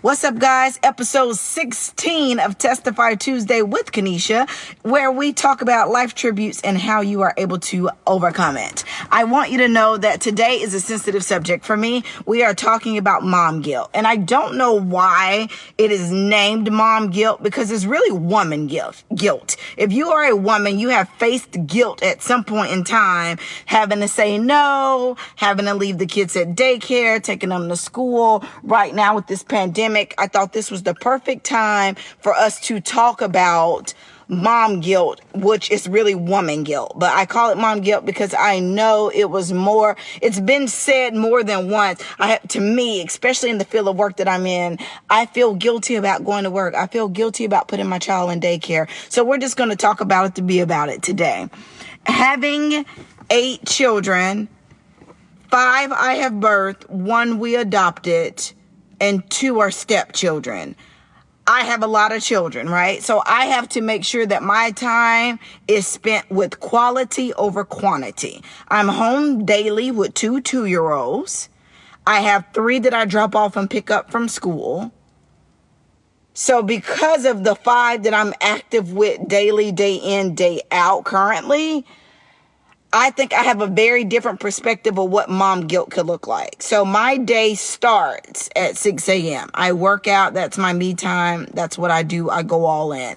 What's up, guys? Episode 16 of Testify Tuesday with Kanesha, where we talk about life tributes and how you are able to overcome it. I want you to know that today is a sensitive subject for me. We are talking about mom guilt, and I don't know why it is named mom guilt, because it's really woman guilt. If you are a woman, you have faced guilt at some point in time, having to say no, having to leave the kids at daycare, taking them to school. Right now with this pandemic, I thought this was the perfect time for us to talk about mom guilt, which is really woman guilt. But I call it mom guilt because I know it's been said more than once. To me, especially in the field of work that I'm in, I feel guilty about going to work. I feel guilty about putting my child in daycare. So we're just going to talk about it to be about it today. Having 8 children, 5 I have birthed, 1 we adopted, and 2 are stepchildren. I have a lot of children, right? So I have to make sure that my time is spent with quality over quantity. I'm home daily with 2 2-year-olds. I have 3 that I drop off and pick up from school. So because of the 5 that I'm active with daily, day in, day out currently, I think I have a very different perspective of what mom guilt could look like. So my day starts at 6 a.m. I work out. That's my me time. That's what I do. I go all in.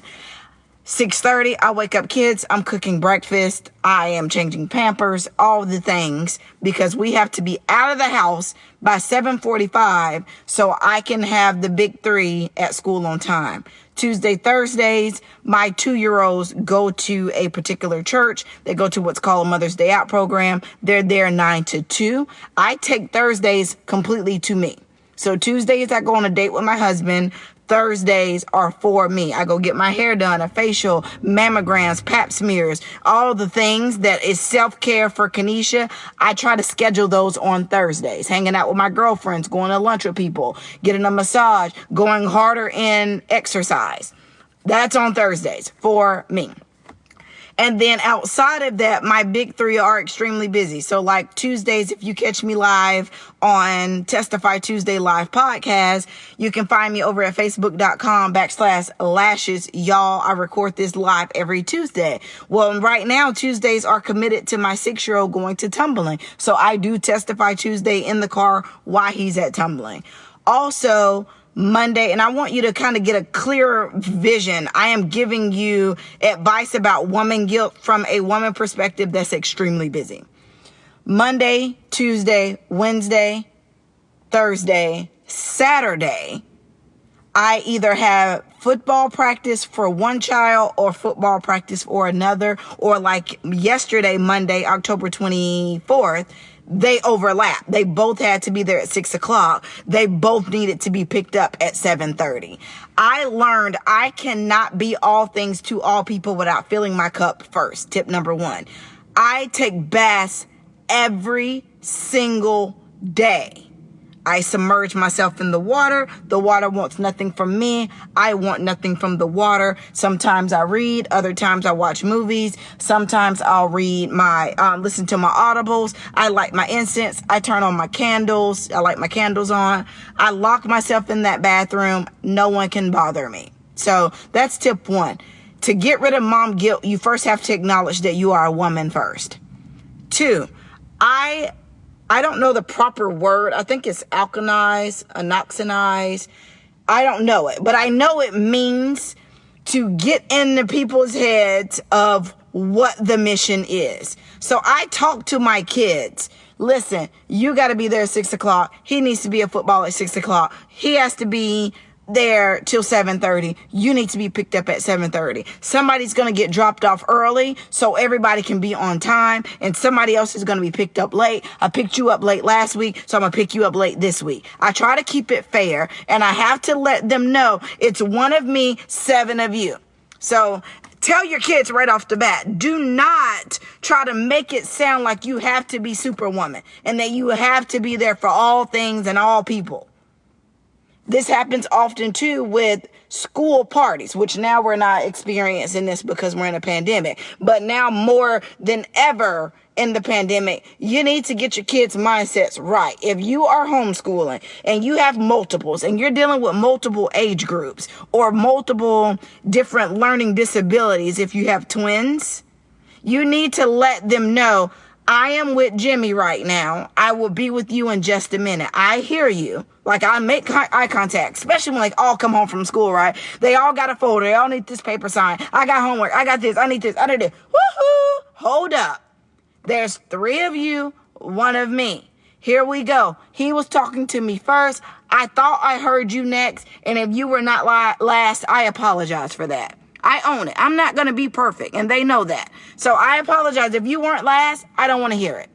6:30, I wake up kids. I'm cooking breakfast. I am changing Pampers, all the things, because we have to be out of the house by 7:45 so I can have the big 3 at school on time. Tuesday, Thursdays, my 2-year-olds go to a particular church. They go to what's called a Mother's Day Out program. They're there 9 to 2. I take Thursdays completely to me. So Tuesdays, I go on a date with my husband. Thursdays are for me. I go get my hair done, a facial, mammograms, pap smears, all the things that is self-care for Kanesha. I try to schedule those on Thursdays. Hanging out with my girlfriends, going to lunch with people, getting a massage, going harder in exercise. That's on Thursdays for me. And then outside of that, my big 3 are extremely busy. So like Tuesdays, if you catch me live on Testify Tuesday live podcast, you can find me over at facebook.com/lashes. Y'all, I record this live every Tuesday. Well, right now, Tuesdays are committed to my 6-year-old going to tumbling. So I do Testify Tuesday in the car while he's at tumbling. Also, Monday, and I want you to kind of get a clearer vision. I am giving you advice about woman guilt from a woman perspective that's extremely busy. Monday, Tuesday, Wednesday, Thursday, Saturday, I either have football practice for one child or football practice for another, or like yesterday, Monday, October 24th, they overlap. They both had to be there at 6 o'clock. They both needed to be picked up at 7:30. I learned I cannot be all things to all people without filling my cup first. Tip number 1. I take baths every single day. I submerge myself in the water. The water wants nothing from me. I want nothing from the water. Sometimes I read. Other times I watch movies. Sometimes I'll listen to my audibles. I light my incense. I turn on my candles. I light my candles on. I lock myself in that bathroom. No one can bother me. So that's tip 1. To get rid of mom guilt, you first have to acknowledge that you are a woman first. 2, I don't know the proper word. I think it's anoxinize. I don't know it, but I know it means to get into people's heads of what the mission is. So I talk to my kids. Listen, you got to be there at 6 o'clock. He needs to be at football at 6 o'clock. He has to be there till 7:30. You need to be picked up at 7:30. Somebody's going to get dropped off early so everybody can be on time, and somebody else is going to be picked up late. I picked you up late last week, so I'm going to pick you up late this week. I try to keep it fair, and I have to let them know it's 1 of me, 7 of you. So tell your kids right off the bat, do not try to make it sound like you have to be Superwoman and that you have to be there for all things and all people. This happens often too with school parties, which now we're not experiencing this because we're in a pandemic. But now more than ever in the pandemic, you need to get your kids' mindsets right. If you are homeschooling and you have multiples and you're dealing with multiple age groups or multiple different learning disabilities, if you have twins, you need to let them know, I am with Jimmy right now. I will be with you in just a minute. I hear you. Like, I make eye contact, especially when they all come home from school, right? They all got a folder. They all need this paper signed. I got homework. I got this. I need this. I need this. Woohoo! Hold up. There's 3 of you, 1 of me. Here we go. He was talking to me first. I thought I heard you next. And if you were not last, I apologize for that. I own it. I'm not going to be perfect, and they know that. So I apologize. If you weren't last, I don't want to hear it.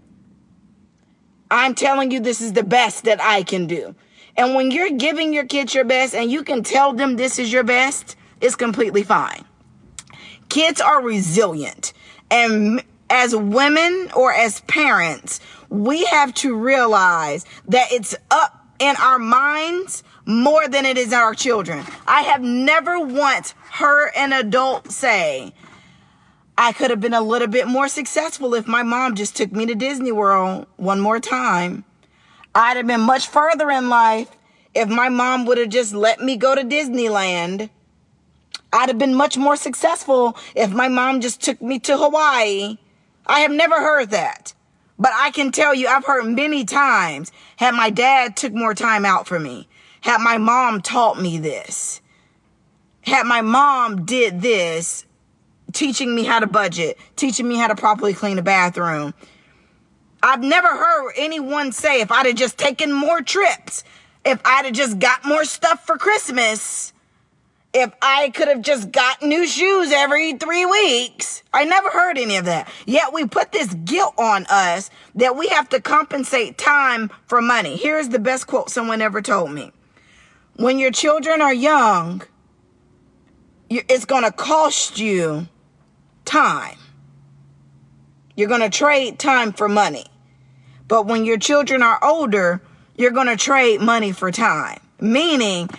I'm telling you this is the best that I can do. And when you're giving your kids your best and you can tell them this is your best, it's completely fine. Kids are resilient. And as women or as parents, we have to realize that it's up in our minds more than it is in our children. I have never once heard an adult say, I could have been a little bit more successful if my mom just took me to Disney World one more time. I'd have been much further in life if my mom would have just let me go to Disneyland. I'd have been much more successful if my mom just took me to Hawaii. I have never heard that. But I can tell you, I've heard many times, had my dad took more time out for me, had my mom taught me this, had my mom did this, teaching me how to budget, teaching me how to properly clean a bathroom. I've never heard anyone say, if I'd have just taken more trips, if I'd have just got more stuff for Christmas, if I could have just got new shoes every 3 weeks. I never heard any of that. Yet we put this guilt on us that we have to compensate time for money. Here's the best quote someone ever told me. When your children are young, it's going to cost you time. You're going to trade time for money. But when your children are older, you're going to trade money for time. Meaning,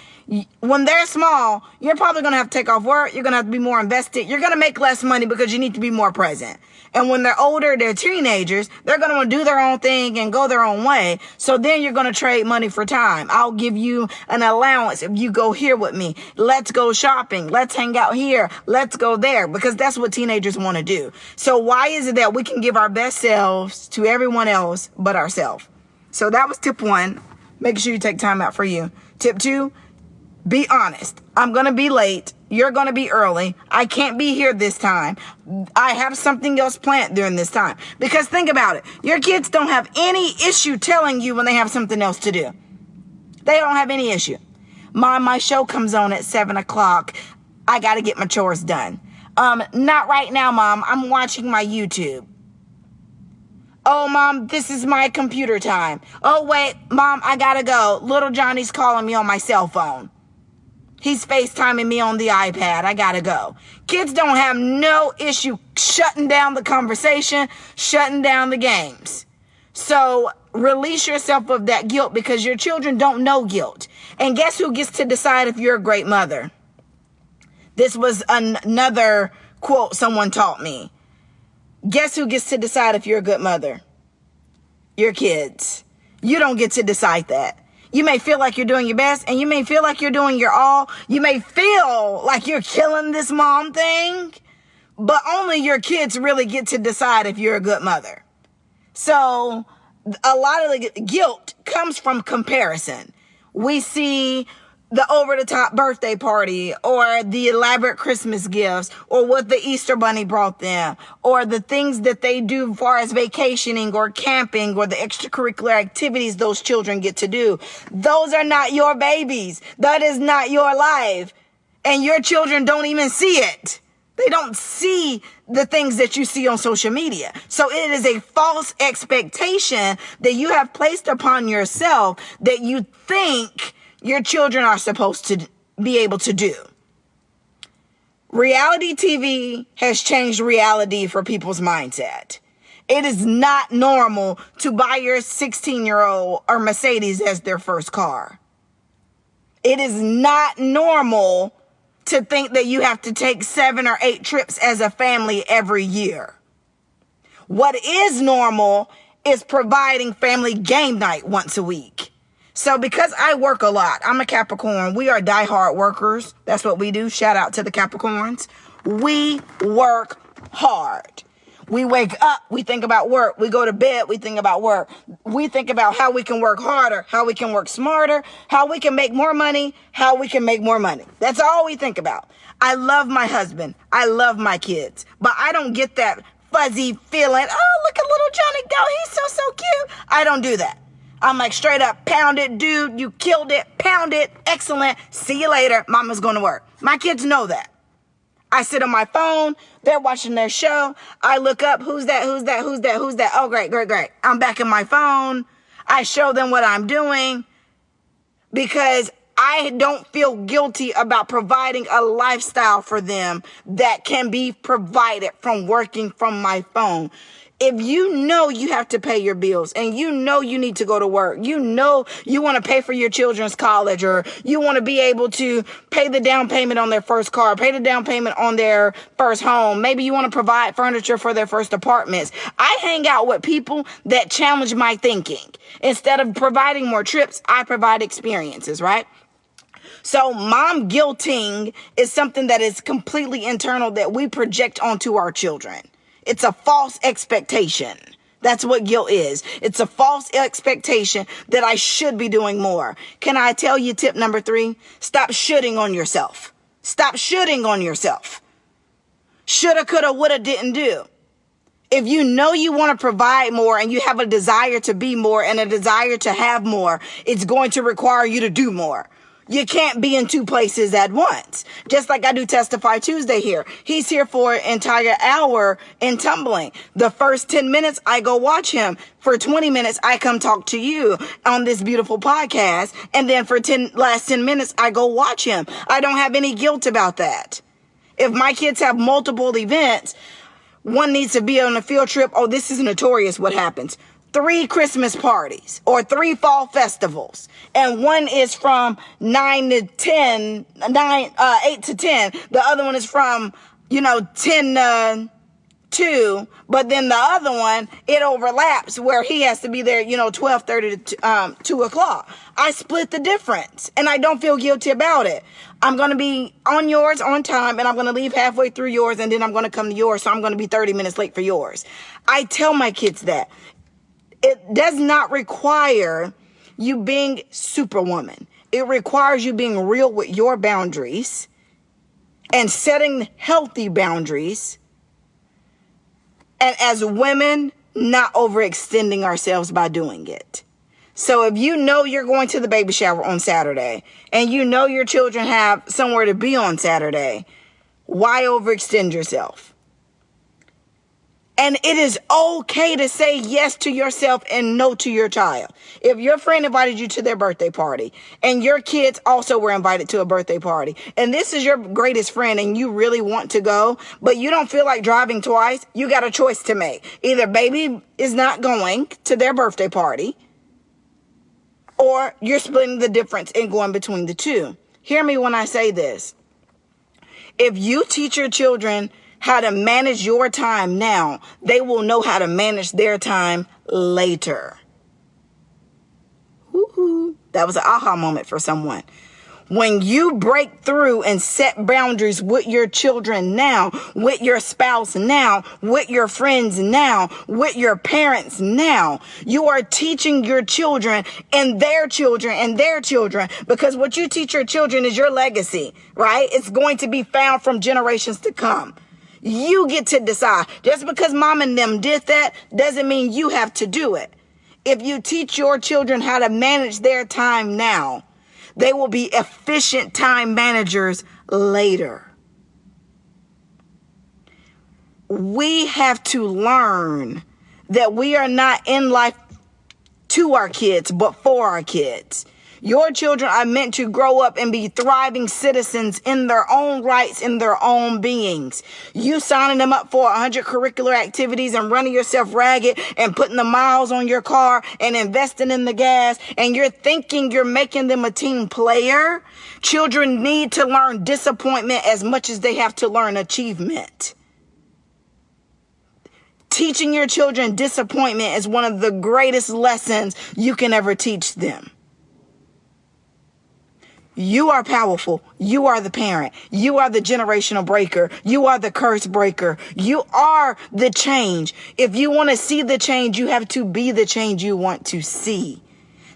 when they're small, you're probably going to have to take off work. You're going to have to be more invested. You're going to make less money because you need to be more present. And when they're older, they're teenagers, they're going to want to do their own thing and go their own way. So then you're going to trade money for time. I'll give you an allowance if you go here with me. Let's go shopping. Let's hang out here. Let's go there, because that's what teenagers want to do. So why is it that we can give our best selves to everyone else but ourselves? So that was tip 1. Make sure you take time out for you. Tip 2, be honest. I'm going to be late. You're going to be early. I can't be here this time. I have something else planned during this time. Because think about it. Your kids don't have any issue telling you when they have something else to do. They don't have any issue. Mom, my show comes on at 7 o'clock. I got to get my chores done. Not right now, Mom. I'm watching my YouTube. Oh, Mom, this is my computer time. Oh, wait, Mom, I got to go. Little Johnny's calling me on my cell phone. He's FaceTiming me on the iPad. I gotta go. Kids don't have no issue shutting down the conversation, shutting down the games. So release yourself of that guilt, because your children don't know guilt. And guess who gets to decide if you're a great mother? This was another quote someone taught me. Guess who gets to decide if you're a good mother? Your kids. You don't get to decide that. You may feel like you're doing your best, and you may feel like you're doing your all. You may feel like you're killing this mom thing, but only your kids really get to decide if you're a good mother. So a lot of the guilt comes from comparison. We see the over-the-top birthday party, or the elaborate Christmas gifts, or what the Easter bunny brought them, or the things that they do as far as vacationing or camping, or the extracurricular activities those children get to do. Those are not your babies. That is not your life. And your children don't even see it. They don't see the things that you see on social media. So it is a false expectation that you have placed upon yourself that you think your children are supposed to be able to do. Reality TV has changed reality for people's mindset. It is not normal to buy your 16-year-old a Mercedes as their first car. It is not normal to think that you have to take 7 or 8 trips as a family every year. What is normal is providing family game night once a week. So because I work a lot, I'm a Capricorn. We are diehard workers. That's what we do. Shout out to the Capricorns. We work hard. We wake up, we think about work. We go to bed, we think about work. We think about how we can work harder, how we can work smarter, how we can make more money, how we can make more money. That's all we think about. I love my husband. I love my kids. But I don't get that fuzzy feeling, oh, look at little Johnny go, he's so cute. I don't do that. I'm like, straight up, pound it, dude. You killed it. Pound it. Excellent. See you later. Mama's going to work. My kids know that. I sit on my phone. They're watching their show. I look up. Who's that? Oh, great. I'm back in my phone. I show them what I'm doing because I don't feel guilty about providing a lifestyle for them that can be provided from working from my phone. If you know you have to pay your bills and you know you need to go to work, you know you want to pay for your children's college, or you want to be able to pay the down payment on their first car, pay the down payment on their first home. Maybe you want to provide furniture for their first apartments. I hang out with people that challenge my thinking. Instead of providing more trips, I provide experiences, right? So mom guilting is something that is completely internal that we project onto our children. It's a false expectation. That's what guilt is. It's a false expectation that I should be doing more. Can I tell you tip number 3? Stop shoulding on yourself. Stop shoulding on yourself. Shoulda, coulda, woulda, didn't do. If you know you want to provide more and you have a desire to be more and a desire to have more, it's going to require you to do more. You can't be in 2 places at once. Just like I do Testify Tuesday here. He's here for an entire hour in tumbling. The first 10 minutes, I go watch him. For 20 minutes, I come talk to you on this beautiful podcast. And then for last 10 minutes, I go watch him. I don't have any guilt about that. If my kids have multiple events, one needs to be on a field trip. Oh, this is notorious what happens. 3 Christmas parties or 3 fall festivals. And one is from 8 to 10. The other one is from, 10 to 2. But then the other one, it overlaps where he has to be there, 12:30 to 2 o'clock. I split the difference and I don't feel guilty about it. I'm going to be on yours on time and I'm going to leave halfway through yours and then I'm going to come to yours. So I'm going to be 30 minutes late for yours. I tell my kids that. It does not require you being superwoman. It requires you being real with your boundaries and setting healthy boundaries. And as women, not overextending ourselves by doing it. So if you know you're going to the baby shower on Saturday and you know your children have somewhere to be on Saturday, why overextend yourself? And it is okay to say yes to yourself and no to your child. If your friend invited you to their birthday party and your kids also were invited to a birthday party and this is your greatest friend and you really want to go, but you don't feel like driving twice, you got a choice to make. Either baby is not going to their birthday party or you're splitting the difference and going between the two. Hear me when I say this. If you teach your children how to manage your time now, they will know how to manage their time later. Woo-hoo. That was an aha moment for someone. When you break through and set boundaries with your children now, with your spouse now, with your friends now, with your parents now, you are teaching your children and their children and their children, because what you teach your children is your legacy, right? It's going to be found from generations to come. You get to decide. Just because mom and them did that doesn't mean you have to do it. If you teach your children how to manage their time now, they will be efficient time managers later. We have to learn that we are not in life to our kids, but for our kids. Your children are meant to grow up and be thriving citizens in their own rights, in their own beings. You signing them up for 100 curricular activities and running yourself ragged and putting the miles on your car and investing in the gas, and you're thinking you're making them a team player. Children need to learn disappointment as much as they have to learn achievement. Teaching your children disappointment is one of the greatest lessons you can ever teach them. You are powerful. You are the parent. You are the generational breaker. You are the curse breaker. You are the change. If you want to see the change, you have to be the change you want to see.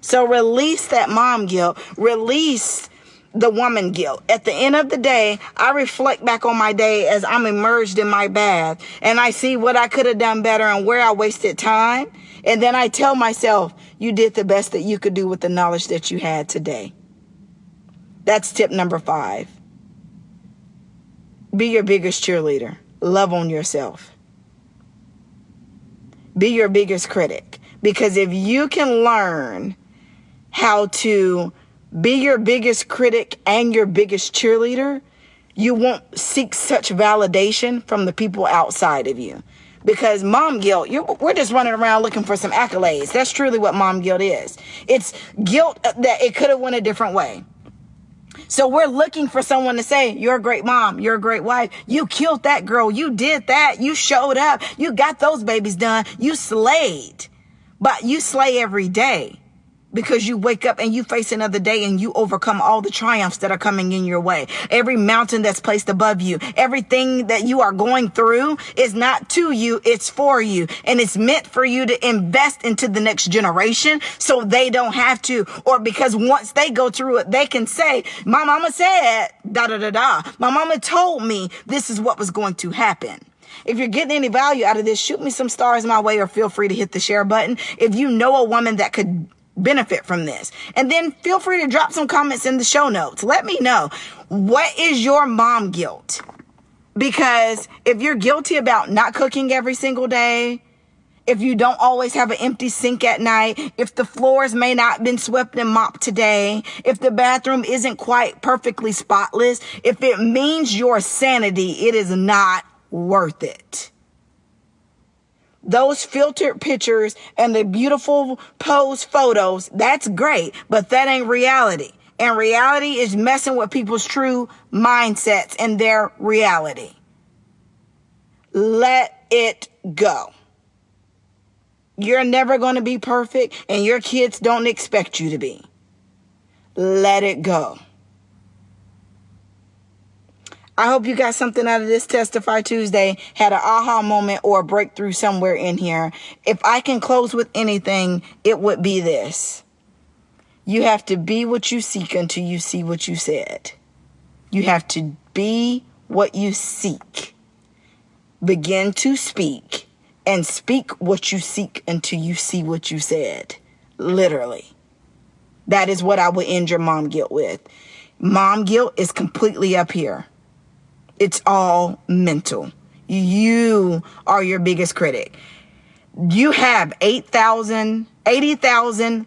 So release that mom guilt. Release the woman guilt. At the end of the day, I reflect back on my day as I'm immersed in my bath, and I see what I could have done better and where I wasted time. And then I tell myself, you did the best that you could do with the knowledge that you had today. That's tip number 5. Be your biggest cheerleader. Love on yourself. Be your biggest critic. Because if you can learn how to be your biggest critic and your biggest cheerleader, you won't seek such validation from the people outside of you. Because mom guilt, we're just running around looking for some accolades. That's truly what mom guilt is. It's guilt that it could have went a different way. So we're looking for someone to say, you're a great mom, you're a great wife, you killed that girl, you did that, you showed up, you got those babies done, you slayed. But you slay every day because you wake up and you face another day and you overcome all the triumphs that are coming in your way. Every mountain that's placed above you, everything that you are going through is not to you, it's for you. And it's meant for you to invest into the next generation so they don't have to, or because once they go through it, they can say, my mama said, da da da da. My mama told me this is what was going to happen. If you're getting any value out of this, shoot me some stars my way or feel free to hit the share button. If you know a woman that could benefit from this. And then feel free to drop some comments in the show notes. Let me know, what is your mom guilt? Because if you're guilty about not cooking every single day, if you don't always have an empty sink at night, if the floors may not have been swept and mopped today, if the bathroom isn't quite perfectly spotless, if it means your sanity, it is not worth it. Those filtered pictures and the beautiful pose photos, that's great, but that ain't reality. And reality is messing with people's true mindsets and their reality. Let it go. You're never going to be perfect, and your kids don't expect you to be. Let it go. I hope you got something out of this Testify Tuesday, had an aha moment or a breakthrough somewhere in here. If I can close with anything, it would be this. You have to be what you seek until you see what you said. You have to be what you seek. Begin to speak and speak what you seek until you see what you said. Literally. That is what I would end your mom guilt with. Mom guilt is completely up here. It's all mental. You are your biggest critic. You have 80,000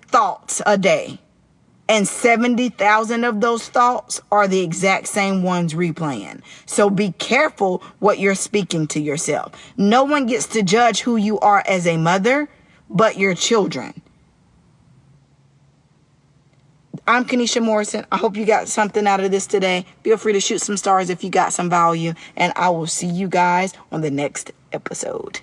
thoughts a day. And 70,000 of those thoughts are the exact same ones replaying. So be careful what you're speaking to yourself. No one gets to judge who you are as a mother but your children. I'm Kanesha Morrison. I hope you got something out of this today. Feel free to shoot some stars if you got some value. And I will see you guys on the next episode.